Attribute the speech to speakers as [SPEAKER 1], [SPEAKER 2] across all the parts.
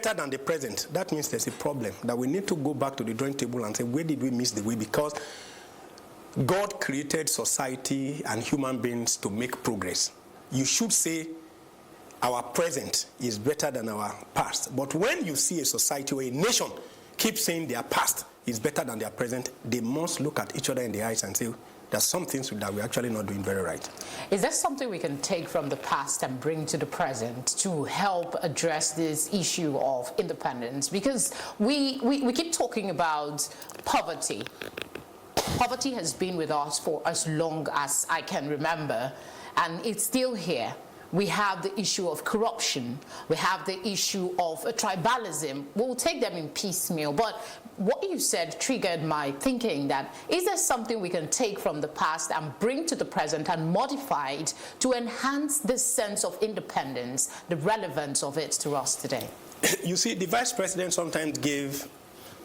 [SPEAKER 1] better than the present, that means there's a problem, that we need to go back to the drawing table and say, where did we miss the way? Because God created society and human beings to make progress. You should say our present is better than our past. But when you see a society or a nation keep saying their past is better than their present, they must look at each other in the eyes and say, there's some things that we're actually not doing very right.
[SPEAKER 2] Is there something we can take from the past and bring to the present to help address this issue of independence? Because we keep talking about poverty. Poverty has been with us for as long as I can remember, and it's still here. We have the issue of corruption. We have the issue of tribalism. We'll take them in piecemeal. But what you said triggered my thinking that, is there something we can take from the past and bring to the present and modify it to enhance this sense of independence, the relevance of it to us today?
[SPEAKER 1] You see, the Vice President sometimes gave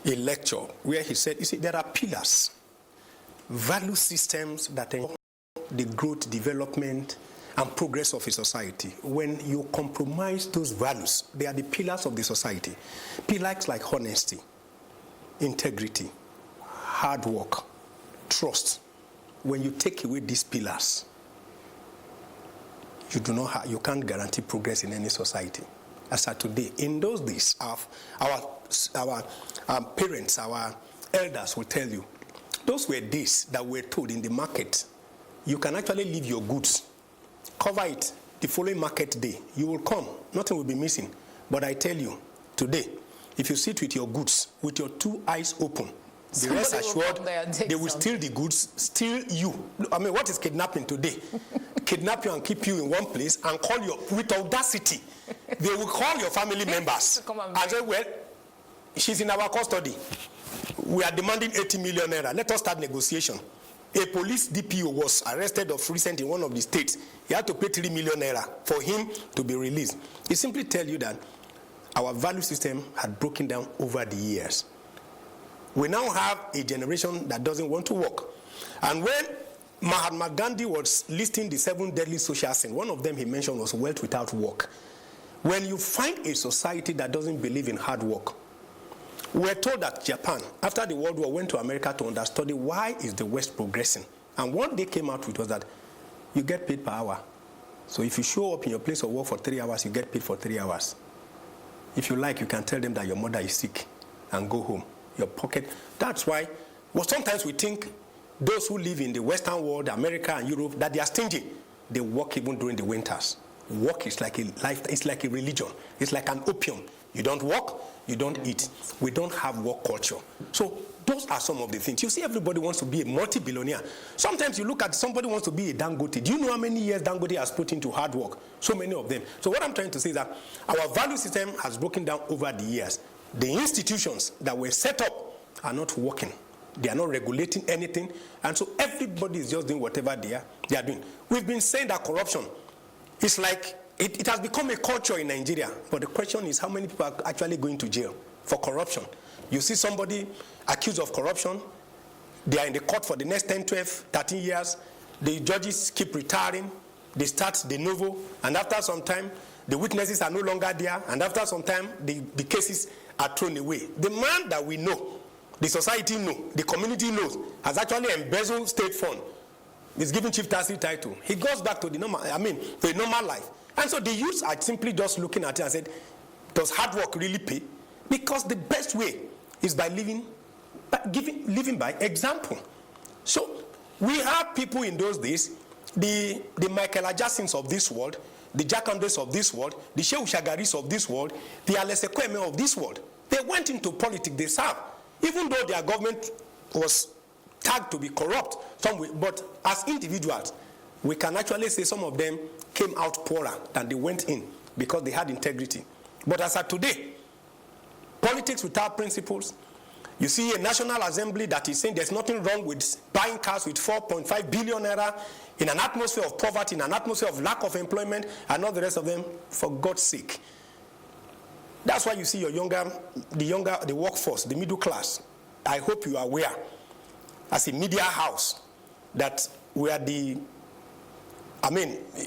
[SPEAKER 1] a lecture where he said, you see, there are pillars, value systems that enable the growth, development, and progress of a society. When you compromise those values, they are the pillars of the society. Pillars like honesty, integrity, hard work, trust. When you take away these pillars, you can't guarantee progress in any society. As of today, in those days, our parents, our elders will tell you, those were days that were told in the market, you can actually leave your goods, cover it the following market day. You will come, nothing will be missing. But I tell you, today, if you sit with your goods, with your two eyes open, the rest assured, they will steal the goods, steal you. I mean, what is kidnapping today? Kidnap you and keep you in one place and call you, with audacity, they will call your family members and say, well, she's in our custody. We are demanding 80 million naira. Let us start negotiation. A police DPO was arrested of recent in one of the states. He had to pay 3 million naira for him to be released. It simply tells you that our value system had broken down over the years. We now have a generation that doesn't want to work. And when Mahatma Gandhi was listing the 7 deadly social sins, one of them he mentioned was wealth without work. When you find a society that doesn't believe in hard work, we're told that Japan, after the World War, went to America to understudy why is the West progressing. And what they came out with was that you get paid per hour. So if you show up in your place of work for 3 hours, you get paid for 3 hours. If you like, you can tell them that your mother is sick and go home. Your pocket. That's why, well, sometimes we think those who live in the Western world, America and Europe, that they are stingy. They work even during the winters. Work is like a life, it's like a religion. It's like an opium. You don't work, you don't eat. We don't have work culture. So those are some of the things. You see, everybody wants to be a multi-billionaire. Sometimes you look at somebody wants to be a Dangote. Do you know how many years Dangote has put into hard work? So many of them. So what I'm trying to say is that our value system has broken down over the years. The institutions that were set up are not working. They are not regulating anything. And so everybody is just doing whatever they are doing. We've been saying that corruption is like, it has become a culture in Nigeria. But the question is, how many people are actually going to jail for corruption? You see somebody accused of corruption, they are in the court for the next 10, 12, 13 years. The judges keep retiring. They start de novo. And after some time, the witnesses are no longer there. And after some time, the cases are thrown away. The man that we know, the society knows, the community knows, has actually embezzled state fund. He's given chief taxi title. He goes back to the normal, to a normal life. And so the youths are simply just looking at it and said, does hard work really pay? Because the best way is by living by example. So we have people in those days, the Michael Jacksons of this world, the Jack Andres of this world, the Shehu Shagaris of this world, the Alese Kweme of this world. They went into politics, they served. Even though their government was tagged to be corrupt, but as individuals, we can actually say some of them came out poorer than they went in because they had integrity. But as of today, politics without principles, you see a National Assembly that is saying there's nothing wrong with buying cars with 4.5 billion naira in an atmosphere of poverty, in an atmosphere of lack of employment, and all the rest of them, for God's sake. That's why you see the workforce, the middle class. I hope you are aware, as a media house, that we are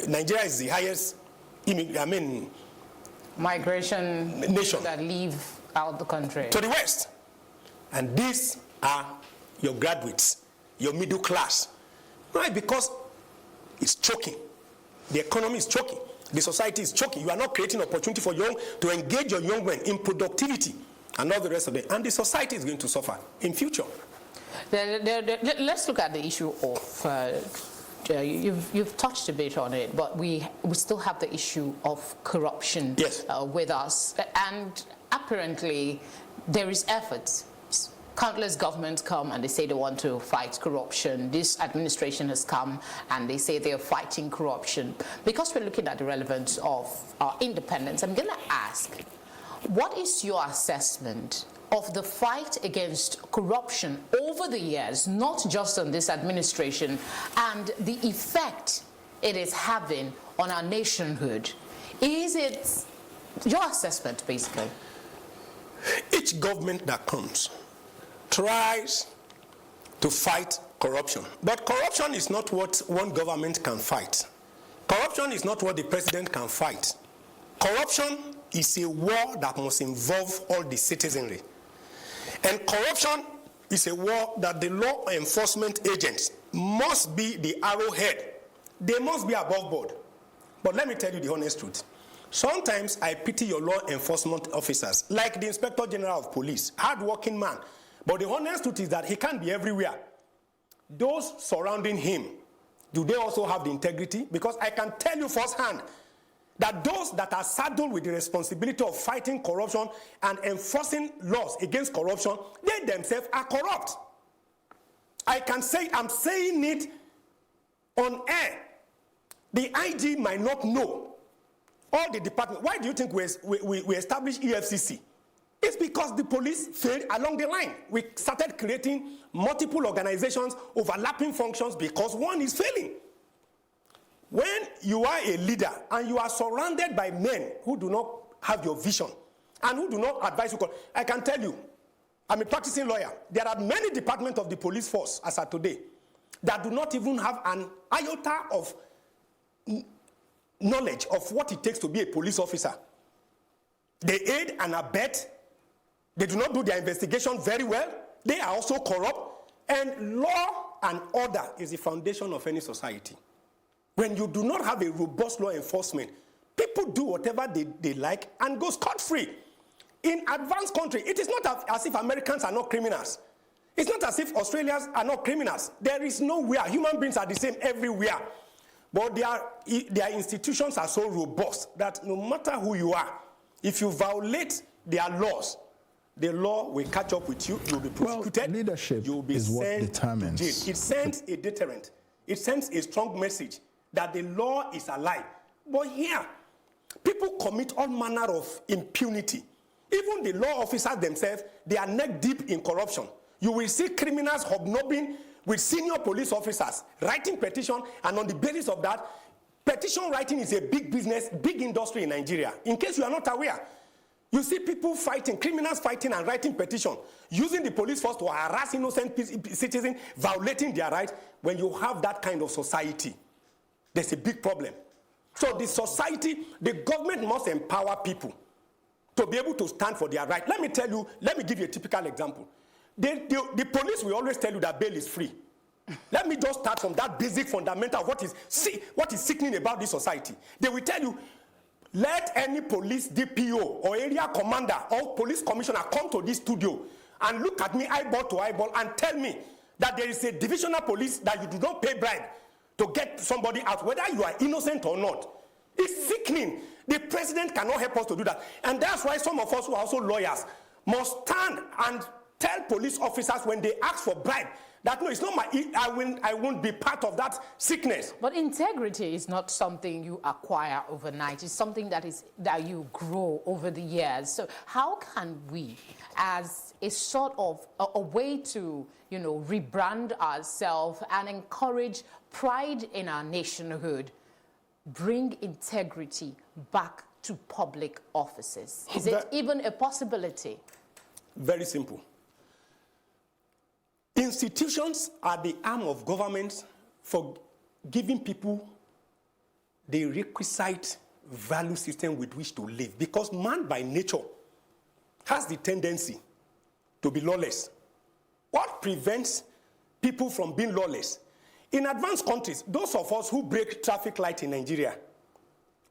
[SPEAKER 1] Nigeria is the highest,
[SPEAKER 2] migration
[SPEAKER 1] nation
[SPEAKER 2] that leave out the country.
[SPEAKER 1] To the West. And these are your graduates, your middle class. Right? Because it's choking. The economy is choking. The society is choking. You are not creating opportunity for to engage your young men in productivity and all the rest of it. And the society is going to suffer in future.
[SPEAKER 2] Let's look at the issue of, you've touched a bit on it, but we still have the issue of corruption with us. And apparently there is efforts. Countless governments come and they say they want to fight corruption. This administration has come and they say they're fighting corruption. Because we're looking at the relevance of our independence, I'm going to ask, what is your assessment of the fight against corruption over the years, not just on this administration, and the effect it is having on our nationhood? Is it your assessment, basically?
[SPEAKER 1] Each government that comes tries to fight corruption. But corruption is not what one government can fight. Corruption is not what the president can fight. Corruption is a war that must involve all the citizenry. And corruption is a war that the law enforcement agents must be the arrowhead. They must be above board. But let me tell you the honest truth. Sometimes I pity your law enforcement officers, like the Inspector General of Police, hard-working man. But the honest truth is that he can't be everywhere. Those surrounding him, do they also have the integrity? Because I can tell you firsthand that those that are saddled with the responsibility of fighting corruption and enforcing laws against corruption, they themselves are corrupt. I can say, I'm saying it on air. The IG might not know all the departments. Why do you think we established EFCC? It's because the police failed along the line. We started creating multiple organizations, overlapping functions, because one is failing. When you are a leader and you are surrounded by men who do not have your vision and who do not advise you, I can tell you, I'm a practicing lawyer. There are many departments of the police force as of today that do not even have an iota of knowledge of what it takes to be a police officer. They aid and abet. They do not do their investigation very well. They are also corrupt. And law and order is the foundation of any society. When you do not have a robust law enforcement, people do whatever they like and go scot-free. In advanced country, it is not as if Americans are not criminals. It's not as if Australians are not criminals. There is nowhere. Human beings are the same everywhere. But their institutions are so robust that no matter who you are, if you violate their laws, the law will catch up with you. You'll be prosecuted.
[SPEAKER 3] Well, leadership
[SPEAKER 1] you'll be
[SPEAKER 3] is what
[SPEAKER 1] sent
[SPEAKER 3] determines.
[SPEAKER 1] to jail. It sends a deterrent. It sends a strong message that the law is alive. But here, people commit all manner of impunity. Even the law officers themselves, they are neck deep in corruption. You will see criminals hobnobbing with senior police officers, writing petition, and on the basis of that, petition writing is a big business, big industry in Nigeria. In case you are not aware, you see people fighting, criminals fighting and writing petition, using the police force to harass innocent citizens, violating their rights. When you have that kind of society, there's a big problem. So the society, the government must empower people to be able to stand for their right. Let me give you a typical example. The police will always tell you that bail is free. Let me just start from that basic fundamental of what is sickening about this society. They will tell you, let any police DPO or area commander or police commissioner come to this studio and look at me eyeball to eyeball and tell me that there is a divisional police that you do not pay bribe to get somebody out, whether you are innocent or not. It's sickening. The president cannot help us to do that. And that's why some of us who are also lawyers must stand and tell police officers when they ask for bribe that no, it's not I won't be part of that sickness.
[SPEAKER 2] But integrity is not something you acquire overnight. It's something that you grow over the years. So how can we, as a sort of a way to, rebrand ourselves and encourage pride in our nationhood, bring integrity back to public offices? Is it even a possibility?
[SPEAKER 1] Very simple. Institutions are the arm of government for giving people the requisite value system with which to live, because man by nature has the tendency to be lawless. What prevents people from being lawless? In advanced countries, those of us who break traffic light in Nigeria,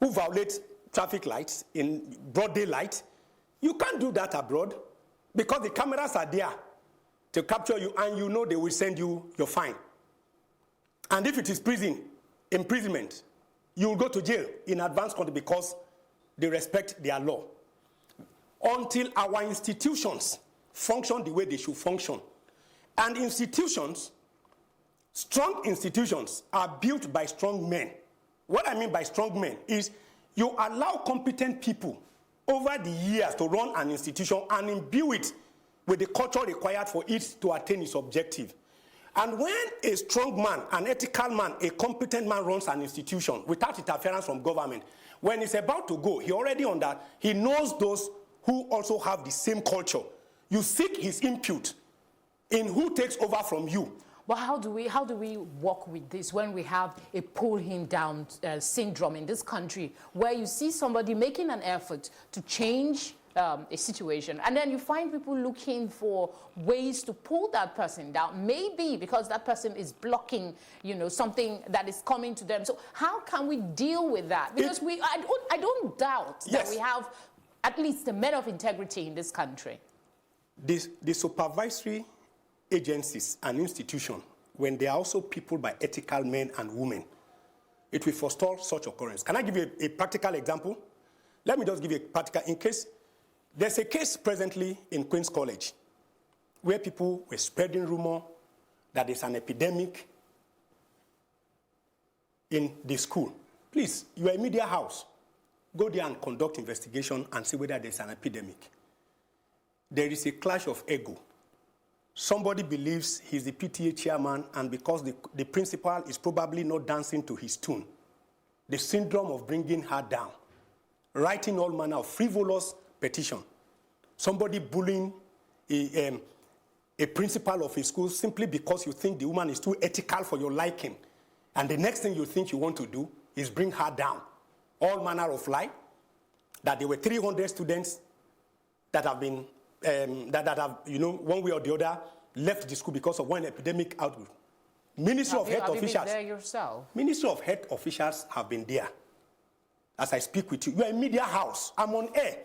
[SPEAKER 1] who violate traffic lights in broad daylight, you can't do that abroad because the cameras are there to capture you, and you know they will send you your fine. And if it is imprisonment, you will go to jail in advanced country because they respect their law. Until our institutions function the way they should function. And institutions, strong institutions, are built by strong men. What I mean by strong men is you allow competent people over the years to run an institution and imbue it with the culture required for it to attain its objective. And when a strong man, an ethical man, a competent man runs an institution without interference from government, when he's about to go, he knows those who also have the same culture. You seek his input in who takes over from you.
[SPEAKER 2] But how do we work with this when we have a pull him down syndrome in this country, where you see somebody making an effort to change a situation, and then you find people looking for ways to pull that person down, maybe because that person is blocking, something that is coming to them. So how can we deal with that? Because I don't doubt that we have at least the men of integrity in this country.
[SPEAKER 1] The supervisory agencies and institutions, when they are also people by ethical men and women, it will forestall such occurrence. Can I give you a practical example? Let me just give you a practical, in case. There's a case presently in Queen's College where people were spreading rumor that there's an epidemic in the school. Please, you are a media house. Go there and conduct investigation and see whether there's an epidemic. There is a clash of ego. Somebody believes he's the PTA chairman, and because the principal is probably not dancing to his tune, the syndrome of bringing her down, writing all manner of frivolous petition. Somebody bullying a principal of a school simply because you think the woman is too ethical for your liking. And the next thing you think you want to do is bring her down. All manner of lie. That there were 300 students that have been, that have, one way or the other, left the school because of one epidemic outbreak. Ministry of Health officials. Have you been there yourself? Ministry of Health officials have been there. As I speak with you, you are a media house. I'm on air.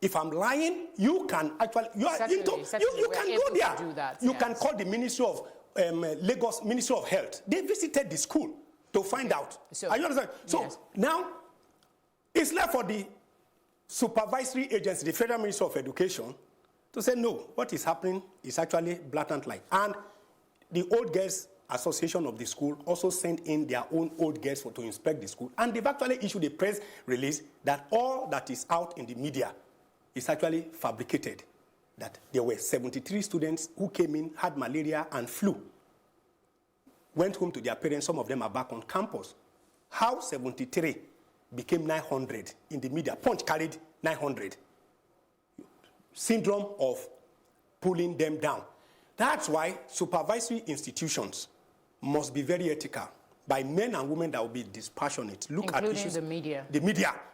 [SPEAKER 1] If I'm lying, you can actually, you can go there. You can call the Ministry of Lagos Ministry of Health. They visited the school to find out. Are you understand? So now, it's left for the supervisory agency, the Federal Ministry of Education, to say, no, what is happening is actually blatant lie. And the Old Girls Association of the school also sent in their own old girls to inspect the school. And they've actually issued a press release that all that is out in the media is actually fabricated. That there were 73 students who came in, had malaria and flu, went home to their parents. Some of them are back on campus. How 73 became 900 in the media? Punch carried 900. Syndrome of pulling them down. That's why supervisory institutions must be very ethical, by men and women that will be dispassionate. Look at issues, the media,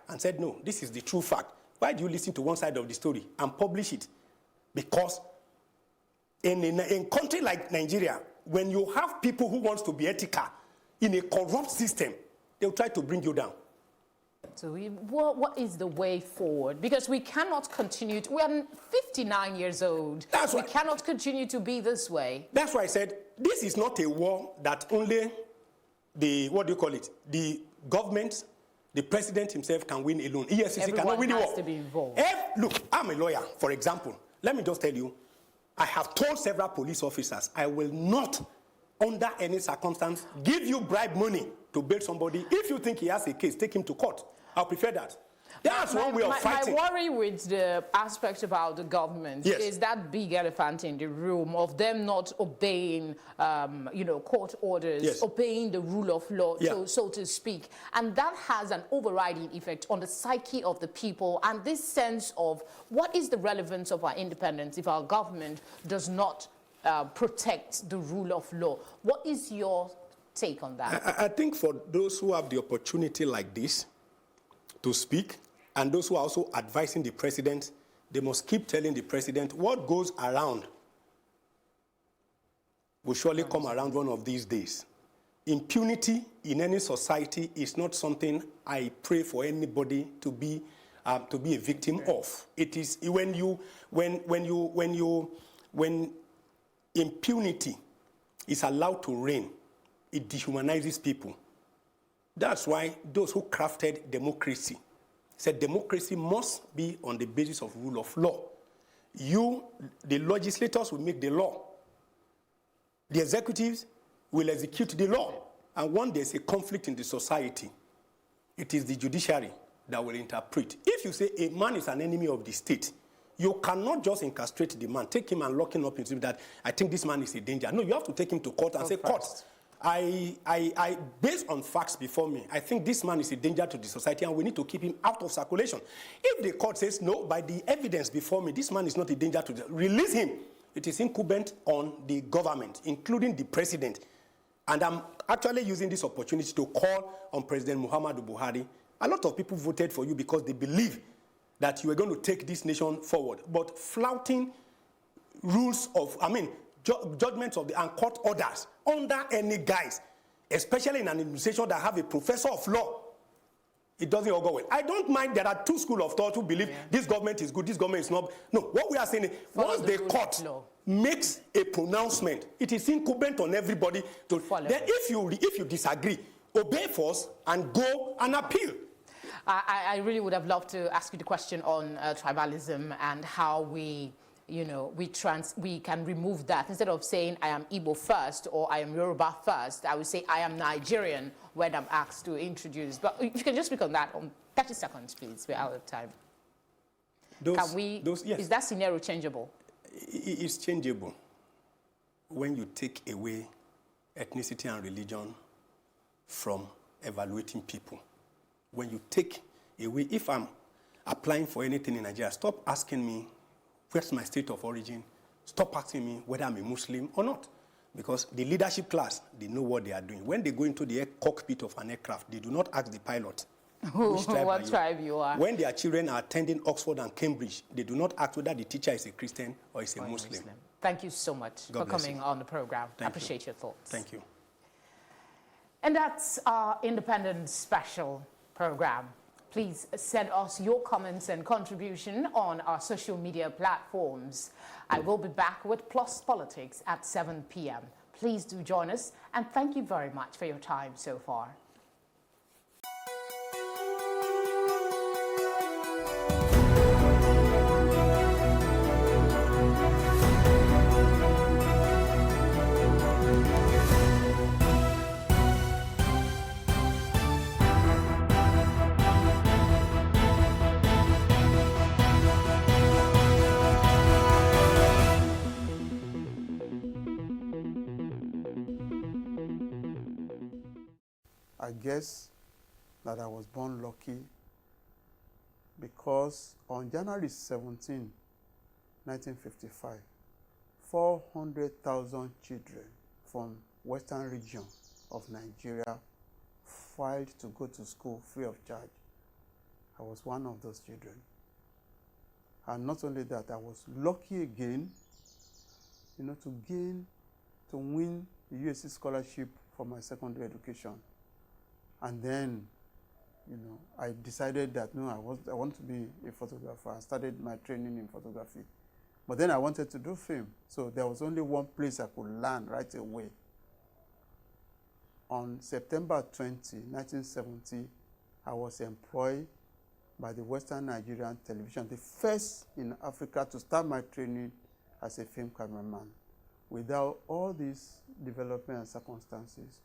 [SPEAKER 1] and said, no, this is the true fact. Why do you listen to one side of the story and publish it? Because in a country like Nigeria, when you have people who want to be ethical in a corrupt system, they'll try to bring you down.
[SPEAKER 2] So what is the way forward? Because we cannot continue we are 59 years old. We cannot continue to be this way.
[SPEAKER 1] That's why I said this is not a war that only the government, the president himself can win alone. EFCC cannot win the war.
[SPEAKER 2] Has to be involved.
[SPEAKER 1] Look, I'm a lawyer, for example. Let me just tell you, I have told several police officers, I will not, under any circumstance, give you bribe money to bail somebody. If you think he has a case, take him to court. I prefer that. That's one way of fighting.
[SPEAKER 2] My worry with the aspect about the government is that big elephant in the room of them not obeying, court orders, obeying the rule of law, so to speak. And that has an overriding effect on the psyche of the people and this sense of what is the relevance of our independence if our government does not protect the rule of law. What is your take on that?
[SPEAKER 1] I think for those who have the opportunity like this, to speak, and those who are also advising the president, they must keep telling the president what goes around will surely come around one of these days. Impunity in any society is not something I pray for anybody to be a victim of. It is when impunity is allowed to reign, it dehumanizes people. That's why those who crafted democracy said democracy must be on the basis of rule of law. You, the legislators, will make the law. The executives will execute the law. And when there's a conflict in the society, it is the judiciary that will interpret. If you say a man is an enemy of the state, you cannot just incarcerate the man, take him and lock him up into that, I think this man is a danger. No, you have to take him to court and say, court, based on facts before me, I think this man is a danger to the society and we need to keep him out of circulation. If the court says, no, by the evidence before me, this man is not a danger to the, release him. It is incumbent on the government, including the president. And I'm actually using this opportunity to call on President Muhammadu Buhari. A lot of people voted for you because they believe that you are going to take this nation forward. But flouting rules of, judgments of the and court orders under any guise, especially in an administration that have a professor of law, it doesn't all go well. I don't mind there are two schools of thought who believe this government is good, this government is not. No, what we are saying is once the court makes a pronouncement, it is incumbent on everybody to follow. Then if you disagree, obey force and go and appeal.
[SPEAKER 2] I really would have loved to ask you the question on tribalism and how we can remove that. Instead of saying I am Igbo first or I am Yoruba first, I would say I am Nigerian when I'm asked to introduce. But if you can just speak on that on 30 seconds, please. We're out of time.
[SPEAKER 1] Yes.
[SPEAKER 2] Is that scenario changeable?
[SPEAKER 1] It's changeable when you take away ethnicity and religion from evaluating people. When you take away, if I'm applying for anything in Nigeria, stop asking me where's my state of origin. Stop asking me whether I'm a Muslim or not. Because the leadership class, they know what they are doing. When they go into the cockpit of an aircraft, they do not ask the pilot which tribe you are. When their children are attending Oxford and Cambridge, they do not ask whether the teacher is a Christian or is a Muslim.
[SPEAKER 2] Thank you so much for coming on the program. I appreciate your thoughts.
[SPEAKER 1] Thank you.
[SPEAKER 2] And that's our Independence Special program. Please send us your comments and contribution on our social media platforms. I will be back with Plus Politics at 7 p.m. Please do join us, and thank you very much for your time so far.
[SPEAKER 3] I guess that I was born lucky because on January 17, 1955, 400,000 children from western region of Nigeria filed to go to school free of charge. I was one of those children. And not only that, I was lucky again, to win the USC scholarship for my secondary education. And then, I decided that, no, I want to be a photographer. I started my training in photography. But then I wanted to do film. So there was only one place I could learn right away. On September 20, 1970, I was employed by the Western Nigerian Television, the first in Africa to start my training as a film cameraman. Without all these development and circumstances.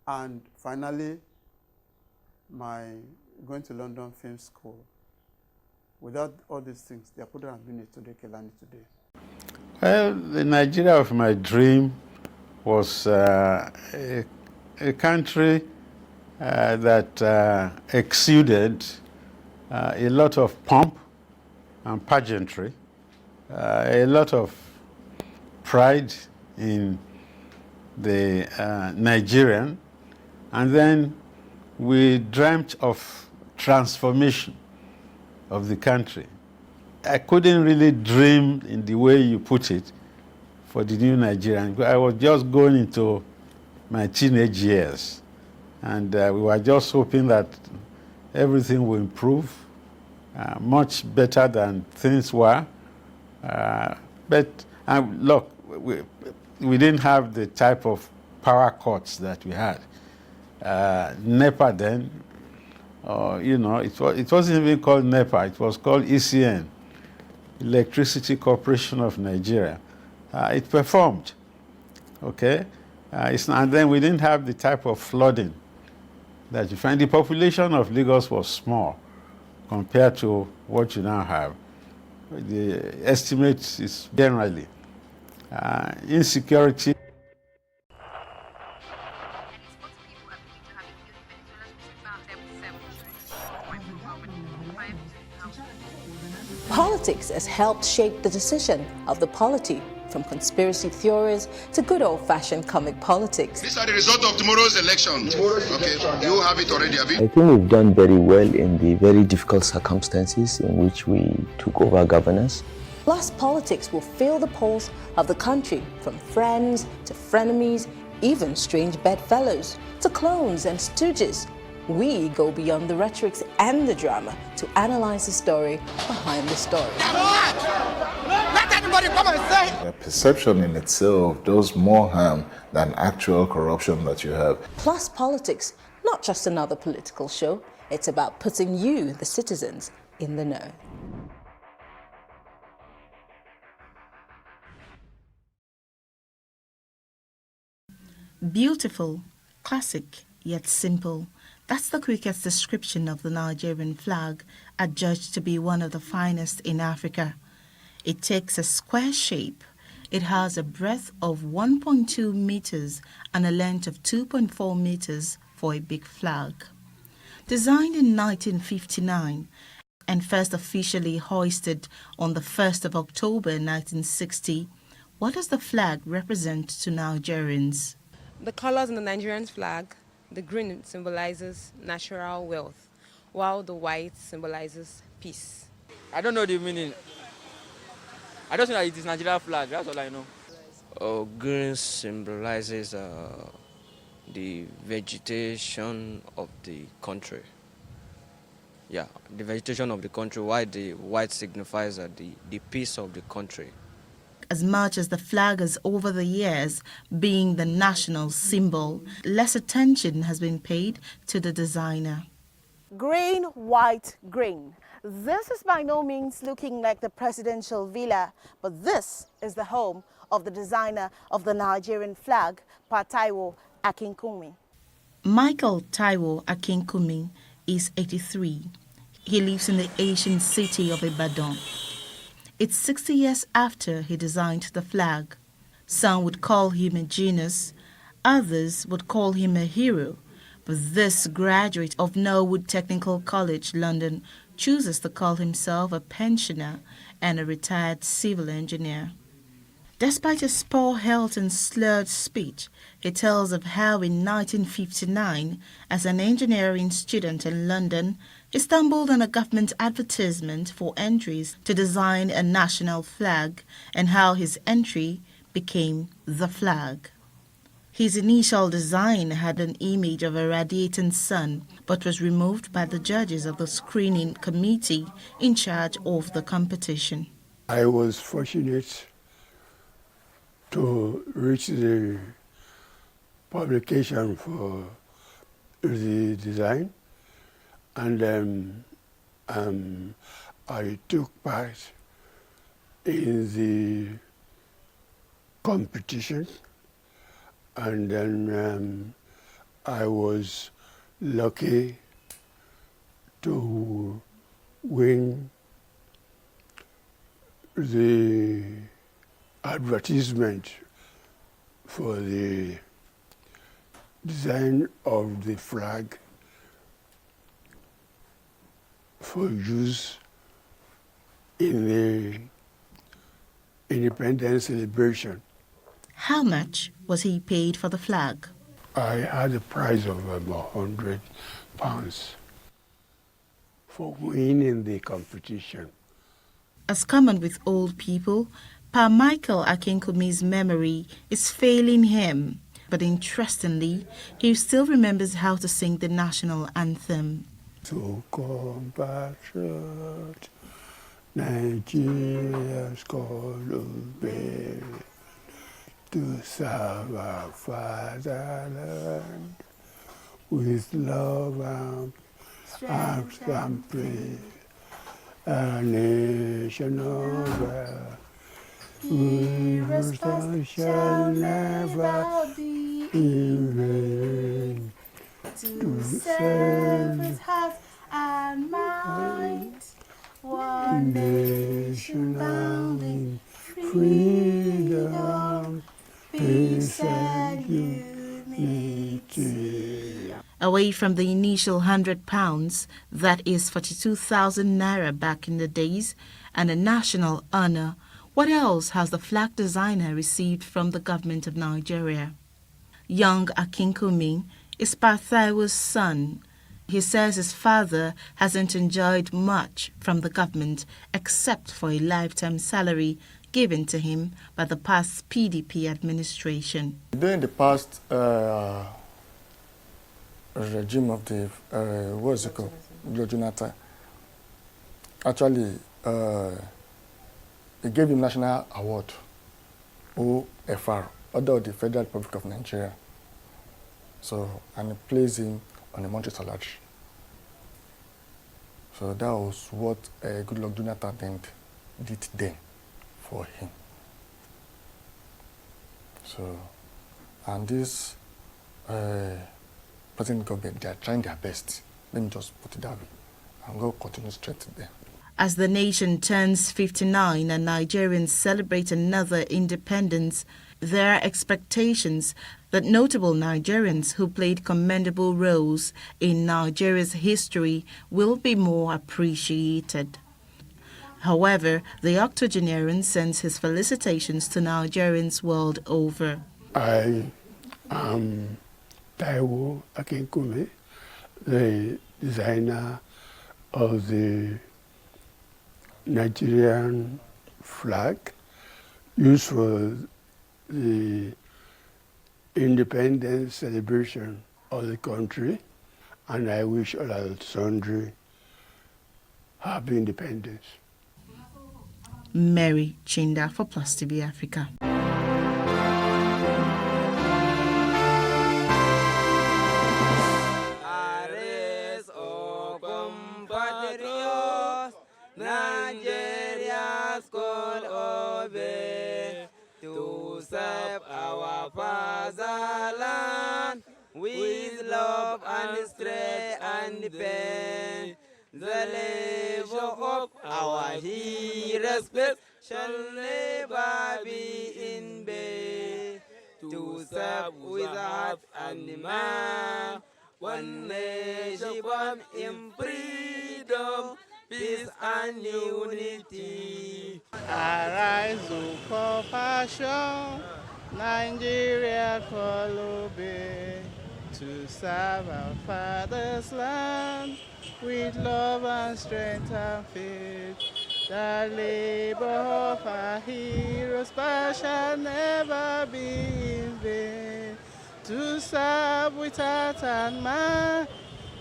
[SPEAKER 3] And finally, my going to London Film School. Without all these things, there couldn't have been a Tunde Kelani today.
[SPEAKER 4] Well, the Nigeria of my dream was a country that exuded a lot of pomp and pageantry, a lot of pride in the Nigerian, and then we dreamt of transformation of the country. I couldn't really dream in the way you put it for the new Nigerian. I was just going into my teenage years, and we were just hoping that everything will improve, much better than things were. But look, we didn't have the type of power cuts that we had. NEPA then, it wasn't even called NEPA, it was called ECN, Electricity Corporation of Nigeria. It performed, okay? And then we didn't have the type of flooding that you find. The population of Lagos was small compared to what you now have. The estimate is generally insecurity.
[SPEAKER 5] Politics has helped shape the decision of the polity, from conspiracy theories to good old-fashioned comic politics.
[SPEAKER 6] These are the results of tomorrow's election. Okay, you have it already, have you?
[SPEAKER 7] I think we've done very well in the very difficult circumstances in which we took over governance.
[SPEAKER 5] Plus, politics will fill the polls of the country, from friends to frenemies, even strange bedfellows, to clones and stooges. We go beyond the rhetorics and the drama to analyze the story behind the story.
[SPEAKER 6] Let everybody come and say!
[SPEAKER 8] The perception in itself does more harm than actual corruption that you have.
[SPEAKER 5] Plus, politics, not just another political show. It's about putting you, the citizens, in the know.
[SPEAKER 9] Beautiful, classic, yet simple. That's the quickest description of the Nigerian flag, adjudged to be one of the finest in Africa. It takes a square shape. It has a breadth of 1.2 meters and a length of 2.4 meters for a big flag. Designed in 1959 and first officially hoisted on the 1st of October 1960, what does the flag represent to Nigerians?
[SPEAKER 10] The colors in the Nigerian flag, the green symbolizes natural wealth, while the white symbolizes peace.
[SPEAKER 11] I don't know the meaning. I just know that it is Nigerian flag, that's all I know.
[SPEAKER 12] Green symbolizes the vegetation of the country. Yeah, the vegetation of the country, while the white signifies the peace of the country.
[SPEAKER 9] As much as the flag has over the years being the national symbol, less attention has been paid to the designer.
[SPEAKER 13] Green, white, green. This is by no means looking like the presidential villa, but this is the home of the designer of the Nigerian flag, Pa Taiwo Akinkunmi.
[SPEAKER 9] Michael Taiwo Akinkunmi is 83. He lives in the ancient city of Ibadan. It's 60 years after he designed the flag. Some would call him a genius, others would call him a hero, but this graduate of Norwood Technical College, London, chooses to call himself a pensioner and a retired civil engineer. Despite his poor health and slurred speech, he tells of how in 1959, as an engineering student in London, he stumbled on a government advertisement for entries to design a national flag and how his entry became the flag. His initial design had an image of a radiating sun, but was removed by the judges of the screening committee in charge of the competition.
[SPEAKER 14] I was fortunate to reach the publication for the design, and I took part in the competition, and then I was lucky to win the advertisement for the design of the flag for use in the independence celebration.
[SPEAKER 9] How much was he paid for the flag?
[SPEAKER 14] I had a prize of about £100. for winning the competition.
[SPEAKER 9] As common with old people, Pa Michael Akinkunmi's memory is failing him, but interestingly, he still remembers how to sing the national anthem.
[SPEAKER 14] To compatriot, Nigeria's called obey, to serve our fatherland with love and arms and praise, a nation of whose shall never be in vain, to serve with heart and mind, one nation bound in freedom, peace and unity.
[SPEAKER 9] Away from the initial £100, that is 42,000 naira back in the days, and a national honor, what else has the flag designer received from the government of Nigeria? Young Akinkunmi is Pa Taiwo's son. He says his father hasn't enjoyed much from the government except for a lifetime salary given to him by the past PDP administration.
[SPEAKER 15] During the past regime of the, what's it called, Jonathan, actually, he gave him National Award, OFR, Order of the Federal Republic of Nigeria. So, and he placed him on a monthly salary. So that was what Goodluck Jonathan did then for him. So, and this present government, they are trying their best. Let me just put it that way. And God continues to strengthen them.
[SPEAKER 9] As the nation turns 59 and Nigerians celebrate another independence, there are expectations that notable Nigerians who played commendable roles in Nigeria's history will be more appreciated. However, the octogenarian sends his felicitations to Nigerians world over.
[SPEAKER 14] I am Taiwo Akinkunmi, the designer of the Nigerian flag used for the independence celebration of the country, and I wish all our sundry happy independence.
[SPEAKER 9] Mary Chinda for Plus TV Africa.
[SPEAKER 16] Nigeria's call obey to serve our fatherland with love and strength and pain. The labor of our heroes shall never be in vain. To serve with heart and mind, one nation born in freedom, peace and unity.
[SPEAKER 17] Arise, O compassion, Nigeria call obey, to serve our father's land with love and strength and faith. The labor of our heroes shall never be in vain. To serve with heart and mind,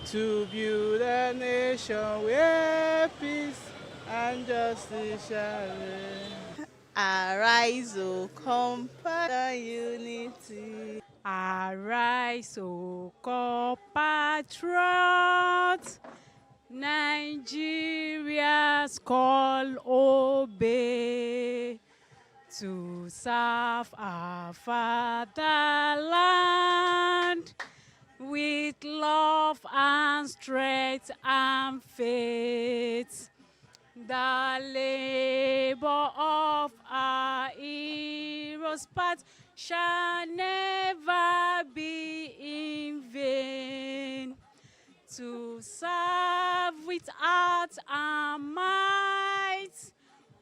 [SPEAKER 17] to build a nation where peace and justice shall reign.
[SPEAKER 18] Arise, O compatriot, unity.
[SPEAKER 19] Arise, O compatriot, Nigeria's call obey, to serve our fatherland with love and strength and faith. The labor of our heroes' path shall never be in vain. To serve with heart and might,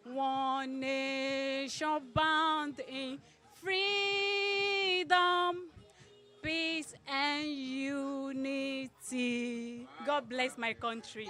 [SPEAKER 19] one nation bound in freedom, peace and unity. God bless my country.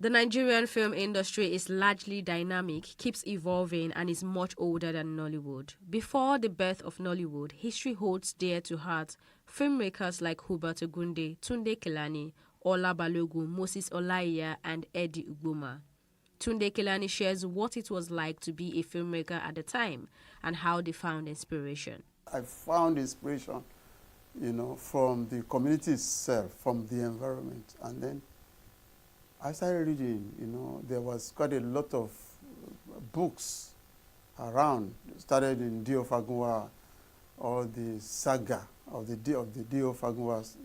[SPEAKER 20] The Nigerian film industry is largely dynamic, keeps evolving, and is much older than Nollywood. Before the birth of Nollywood, history holds dear to heart filmmakers like Hubert Ogunde, Tunde Kelani, Ola Balogun, Moses Olaiya, and Eddie Ugboma. Tunde Kelani shares what it was like to be a filmmaker at the time and how they found inspiration.
[SPEAKER 3] I found inspiration, from the community itself, from the environment, and then I started reading. There was quite a lot of books around. Started in Dio Fagunwa, all the saga of the Dio Fagunwa's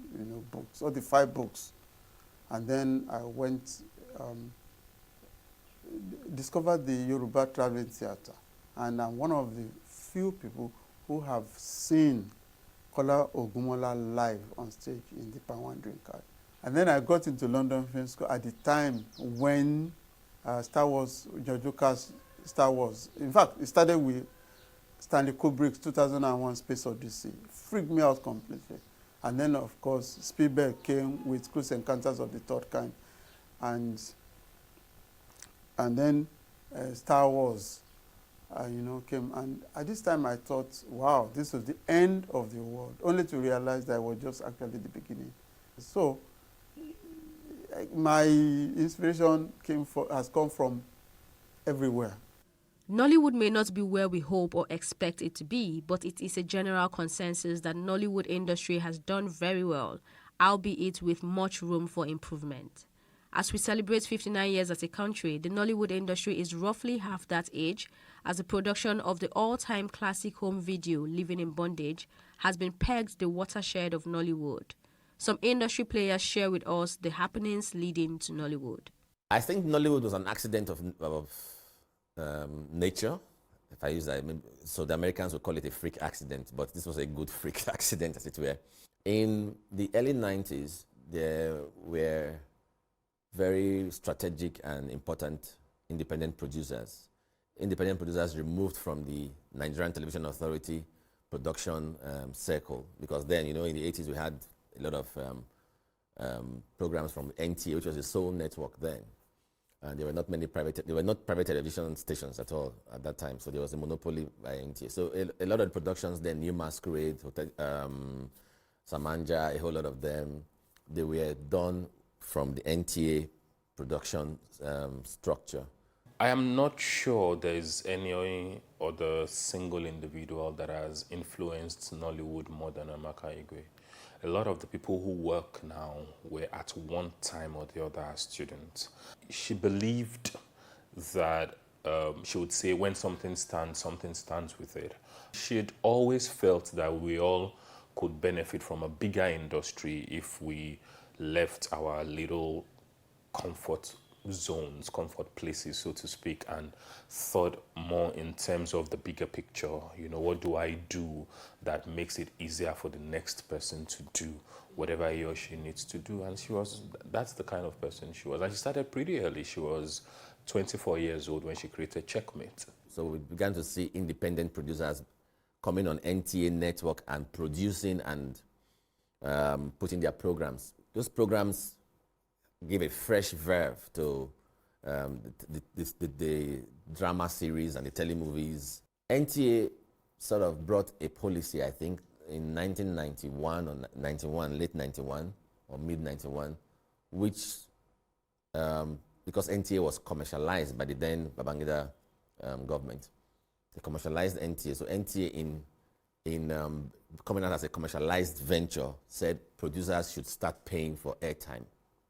[SPEAKER 3] books, all the 5 books, and then I went discovered the Yoruba Traveling Theatre, and I'm one of the few people who have seen Kola Ogunmola live on stage in the Pawandering Card. And then I got into London Film School at the time when Star Wars, George Lucas' Star Wars. In fact, it started with Stanley Kubrick's 2001 Space Odyssey. Freaked me out completely. And then, of course, Spielberg came with Close Encounters of the Third Kind. And then Star Wars, came. And at this time, I thought, wow, this was the end of the world, only to realize that it was just actually the beginning. So my inspiration has come from everywhere.
[SPEAKER 20] Nollywood may not be where we hope or expect it to be, but it is a general consensus that Nollywood industry has done very well, albeit with much room for improvement. As we celebrate 59 years as a country, the Nollywood industry is roughly half that age, as the production of the all-time classic home video, Living in Bondage, has been pegged the watershed of Nollywood. Some industry players share with us the happenings leading to Nollywood.
[SPEAKER 21] I think Nollywood was an accident of nature, if I use that. So the Americans would call it a freak accident, but this was a good freak accident, as it were. In the early 90s, there were very strategic and important independent producers. Independent producers removed from the Nigerian Television Authority production circle, because then, in the 80s, we had a lot of programs from NTA, which was a sole network then. And there were not private television stations at all at that time, so there was a monopoly by NTA. So a lot of the productions then, New Masquerade, Samanja, a whole lot of them, they were done from the NTA production structure.
[SPEAKER 22] I am not sure there is any other single individual that has influenced Nollywood more than Amaka Igwe. A lot of the people who work now were at one time or the other as students. She believed that she would say when something stands with it. She had always felt that we all could benefit from a bigger industry if we left our little comfort zones, comfort places, so to speak, and thought more in terms of the bigger picture. What do I do that makes it easier for the next person to do whatever he or she needs to do? And that's the kind of person she was. And she started pretty early. She was 24 years old when she created Checkmate.
[SPEAKER 21] So we began to see independent producers coming on NTA network and producing and putting their programs. Those programs give a fresh verve to the drama series and the telemovies. NTA sort of brought a policy, I think, in 1991 or 91, late 91 or mid 91, which, because NTA was commercialized by the then Babangida government, they commercialized NTA. So NTA coming out as a commercialized venture said producers should start paying for airtime.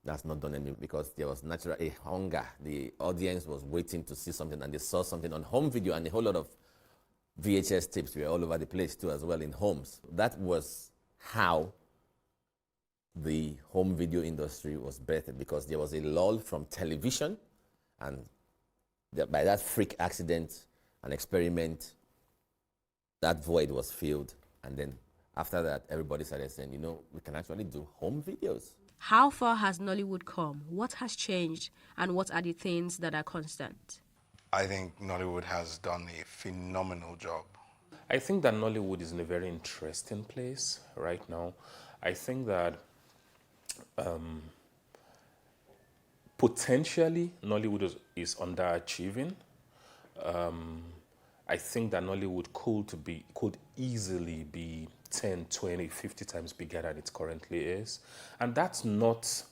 [SPEAKER 21] That's not done anymore because there was naturally a hunger. The audience was waiting to see something, and they saw something on home video, and a whole lot of VHS tapes were all over the place too, as well, in homes. That was how the home video industry was birthed, because there was a lull from television, and by that freak accident and experiment, that void was filled. And then after that, everybody started saying, we can actually do home videos.
[SPEAKER 20] How far has Nollywood come? What has changed? And what are the things that are constant?
[SPEAKER 23] I think Nollywood has done a phenomenal job.
[SPEAKER 22] I think that Nollywood is in a very interesting place right now. I think that Potentially, Nollywood is underachieving. I think that Nollywood could easily be 10, 20, 50 times bigger than it currently is. And that's not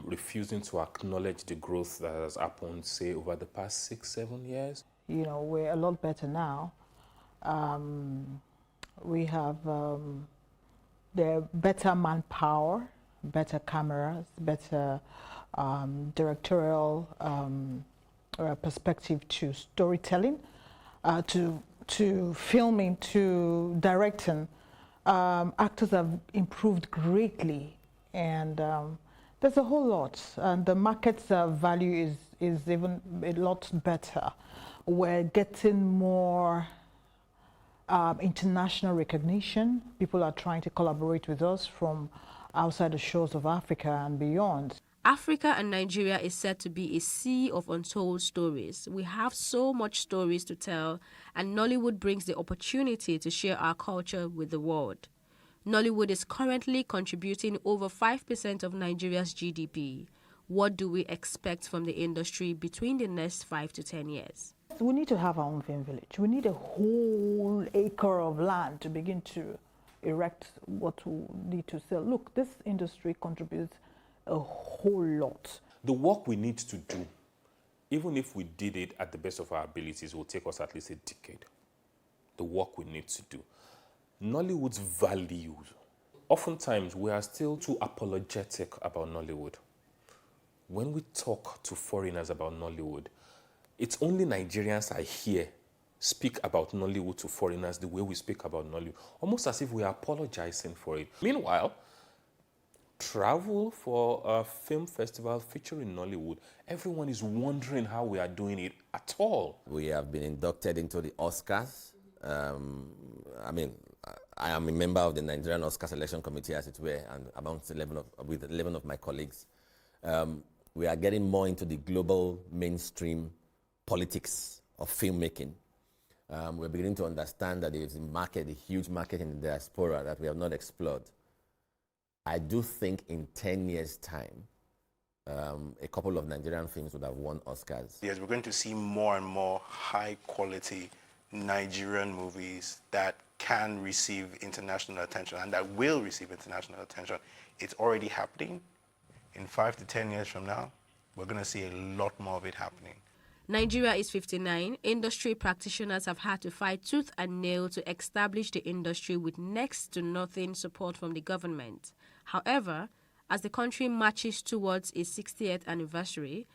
[SPEAKER 22] refusing to acknowledge the growth that has happened, say, over the past 6, 7 years.
[SPEAKER 1] You know, we're a lot better now. We have the better manpower, better cameras, better directorial perspective to storytelling, to filming, to directing. Actors have improved greatly, and there's a whole lot. And the market's value is even a lot better. We're getting more international recognition. People are trying to collaborate with us from outside the shores of Africa and beyond.
[SPEAKER 20] Africa and Nigeria is said to be a sea of untold stories. We have so much stories to tell, and Nollywood brings the opportunity to share our culture with the world. Nollywood is currently contributing over 5% of Nigeria's GDP. What do we expect from the industry between the next 5 to 10 years?
[SPEAKER 1] We need to have our own film village. We need a whole acre of land to begin to erect what we need to sell. Look, this industry contributes a whole lot.
[SPEAKER 22] The work we need to do, even if we did it at the best of our abilities, will take us at least a decade. The work we need to do. Nollywood's values. Oftentimes, we are still too apologetic about Nollywood. When we talk to foreigners about Nollywood, it's only Nigerians I hear speak about Nollywood to foreigners the way we speak about Nollywood, almost as if we are apologizing for it. Meanwhile, travel for a film festival featuring Nollywood, everyone is wondering how we are doing it at all.
[SPEAKER 21] We have been inducted into the Oscars. I am a member of the Nigerian Oscar Selection Committee, as it were, and with 11 of my colleagues. We are getting more into the global mainstream politics of filmmaking. We're beginning to understand that there is a huge market in the diaspora that we have not explored. I do think in 10 years' time, a couple of Nigerian films would have won Oscars.
[SPEAKER 23] Yes, we're going to see more and more high-quality Nigerian movies that can receive international attention and that will receive international attention. It's already happening. In 5 to 10 years from now, we're going to see a lot more of it happening.
[SPEAKER 20] Nigeria is 59. Industry practitioners have had to fight tooth and nail to establish the industry with next to nothing support from the government. However, as the country marches towards its 60th anniversary,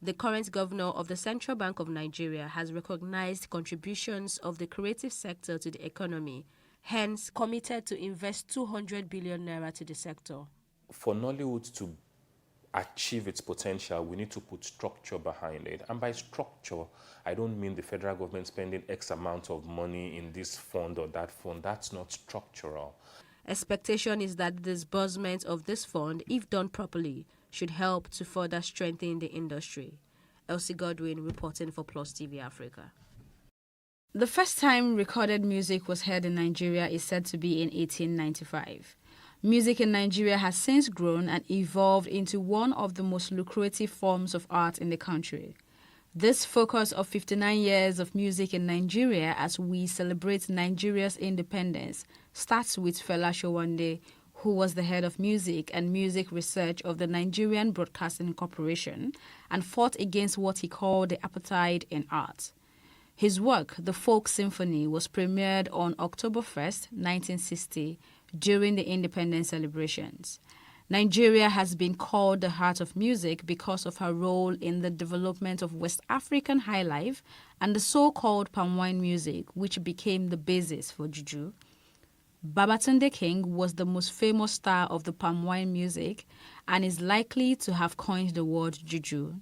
[SPEAKER 20] the current governor of the Central Bank of Nigeria has recognized contributions of the creative sector to the economy, hence committed to invest 200 billion naira to the sector.
[SPEAKER 22] For Nollywood to achieve its potential, we need to put structure behind it. And by structure, I don't mean the federal government spending X amount of money in this fund or that fund. That's not structural.
[SPEAKER 20] Expectation is that the disbursement of this fund, if done properly, should help to further strengthen the industry. Elsie Godwin reporting for Plus TV Africa.
[SPEAKER 2] The first time recorded music was heard in Nigeria is said to be in 1895. Music in Nigeria has since grown and evolved into one of the most lucrative forms of art in the country. This focus of 59 years of music in Nigeria as we celebrate Nigeria's independence starts with Fela Showande, who was the head of music and music research of the Nigerian Broadcasting Corporation and fought against what he called the apartheid in art. His work, The Folk Symphony, was premiered on October 1st, 1960, during the independence celebrations. Nigeria has been called the heart of music because of her role in the development of West African highlife and the so-called palm wine music, which became the basis for Juju. Babatunde King was the most famous star of the palm wine music and is likely to have coined the word Juju.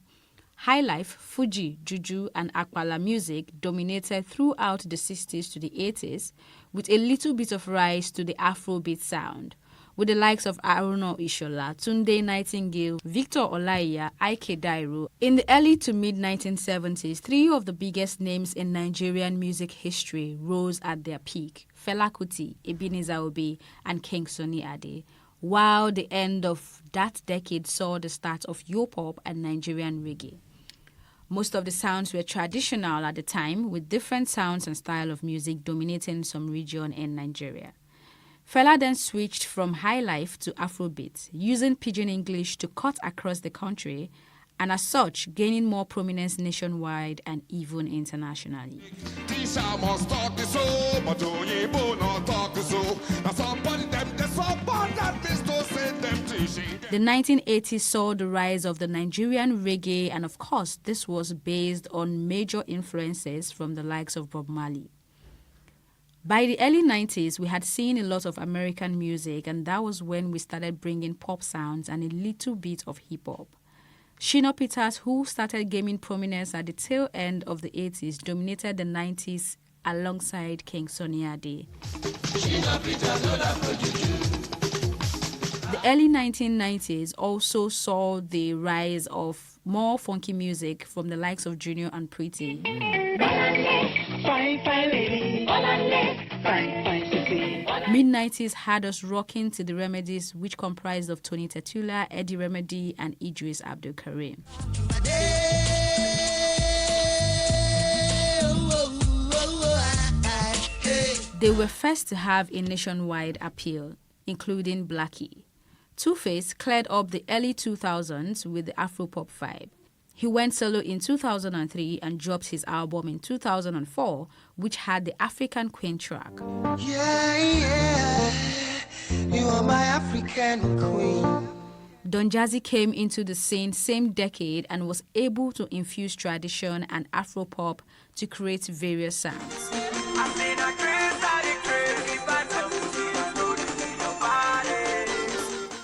[SPEAKER 2] Highlife, Fuji, Juju, and Akpala music dominated throughout the 60s to the 80s, with a little bit of rise to the Afrobeat sound, with the likes of Aruna Ishola, Tunde Nightingale, Victor Olaiya, Ike Dairo. In the early to mid-1970s, three of the biggest names in Nigerian music history rose at their peak: Fela Kuti, Ebenezer Obey, and King Sunny Ade. while the end of that decade saw the start of Yo-pop and Nigerian reggae. Most of the sounds were traditional at the time, with different sounds and style of music dominating some region in Nigeria. Fela then switched from highlife to Afrobeat, using Pidgin English to cut across the country, and as such, gaining more prominence nationwide and even internationally. The 1980s saw the rise of the Nigerian reggae, and of course, this was based on major influences from the likes of Bob Marley. By the early 90s, we had seen a lot of American music, and that was when we started bringing pop sounds and a little bit of hip-hop. Shina Peters, who started gaining prominence at the tail end of the 80s, dominated the 90s alongside King Sunny Ade. The early 1990s also saw the rise of more funky music from the likes of Junior and Pretty. Mid-90s had us rocking to the Remedies, which comprised of Tony Tetula, Eddie Remedy, and Idris Abdul Karim. They were first to have a nationwide appeal, including Blackie. Two-Face cleared up the early 2000s with the Afropop vibe. He went solo in 2003 and dropped his album in 2004, which had the African Queen track. You are my African queen. Don Jazzy came into the scene same decade and was able to infuse tradition and Afropop to create various sounds.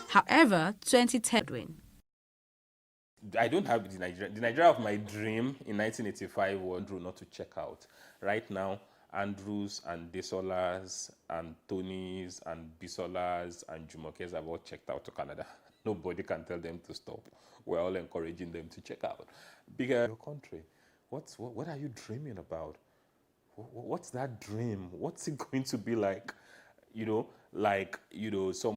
[SPEAKER 2] However, 2010.
[SPEAKER 22] I don't have the Nigeria of my dream in 1985 was Andrew not to check out. Right now, Andrews and Desolas and Tonys and Bisolas and Jumokes have all checked out to Canada. Nobody can tell them to stop. We're all encouraging them to check out. Because your country, what are you dreaming about? What's that dream? What's it going to be like? Some.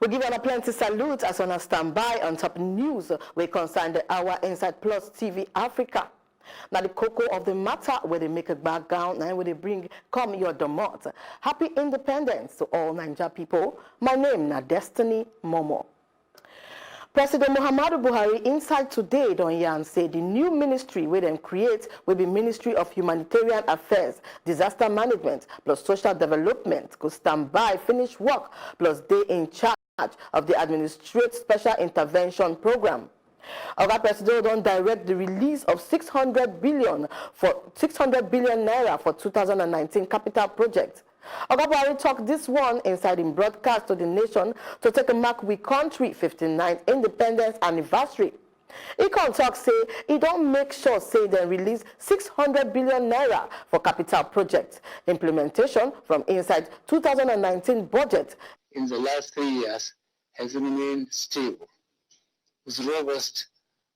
[SPEAKER 13] We give on a plenty salute as on a standby on top news we concern the Hour Inside Plus TV Africa. Now the cocoa of the matter where they make a background and where they bring come your domot. Happy independence to all Naija people. My name is Destiny Momo. President Muhammadu Buhari inside today don yarn say the new ministry wey dem create will be Ministry of Humanitarian Affairs, Disaster Management plus Social Development go stand by finish work plus dey in charge of the Administrate Special Intervention Program. Our president don direct the release of 600 billion naira for 2019 capital project. Oga Buhari talk this one inside in broadcast to the nation to take a mark we country 59th independence anniversary. He can talk say he don't make sure say they release 600 billion naira for capital projects implementation from inside 2019 budget.
[SPEAKER 4] In the last 3 years has remained stable with robust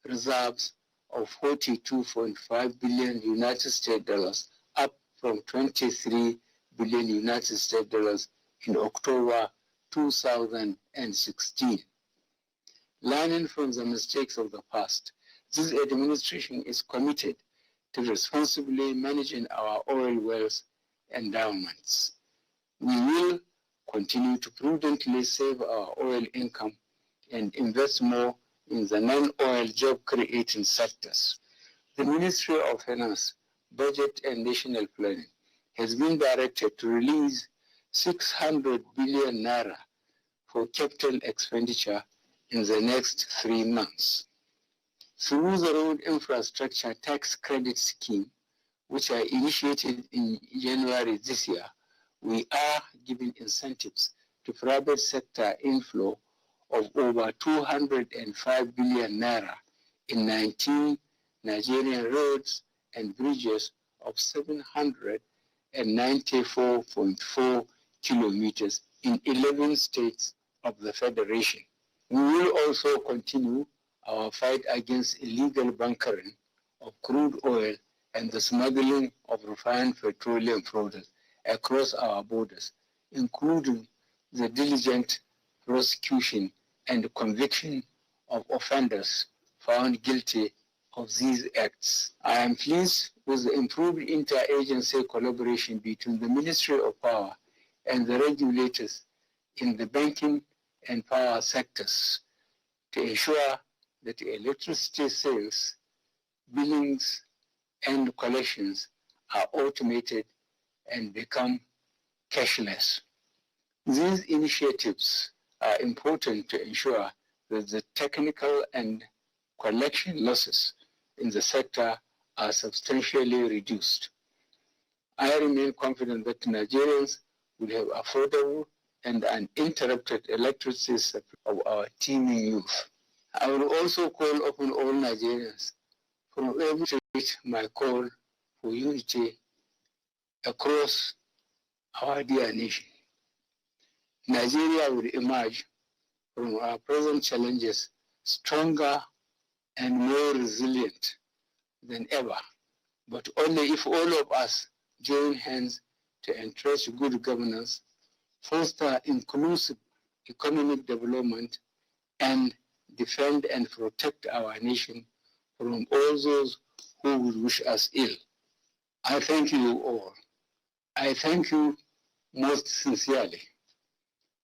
[SPEAKER 4] reserves of 42.5 billion United States dollars, up from 23 billion United States dollars in October 2016. Learning from the mistakes of the past, this administration is committed to responsibly managing our oil wells endowments. We will continue to prudently save our oil income and invest more in the non-oil job-creating sectors. The Ministry of Finance, Budget and National Planning has been directed to release 600 billion naira for capital expenditure in the next 3 months. Through the Road Infrastructure Tax Credit Scheme, which I initiated in January this year, we are giving incentives to private sector inflow of over 205 billion naira in 19 Nigerian roads and bridges of 794.4 kilometers in 11 states of the Federation. We will also continue our fight against illegal bunkering of crude oil and the smuggling of refined petroleum products across our borders, including the diligent prosecution and conviction of offenders found guilty of these acts. I am pleased with the improved interagency collaboration between the Ministry of Power and the regulators in the banking and power sectors to ensure that electricity sales, billings, and collections are automated and become cashless. These initiatives are important to ensure that the technical and collection losses in the sector are substantially reduced. I remain confident that Nigerians will have affordable and uninterrupted electricity supply of our teeming youth. I will also call upon all Nigerians from every state my call for unity across our dear nation. Nigeria will emerge from our present challenges stronger and more resilient than ever, but only if all of us join hands to entrench good governance, foster inclusive economic development, and defend and protect our nation from all those who would wish us ill. I thank you all. I thank you most sincerely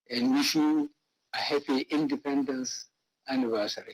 [SPEAKER 4] and wish you a happy Independence anniversary.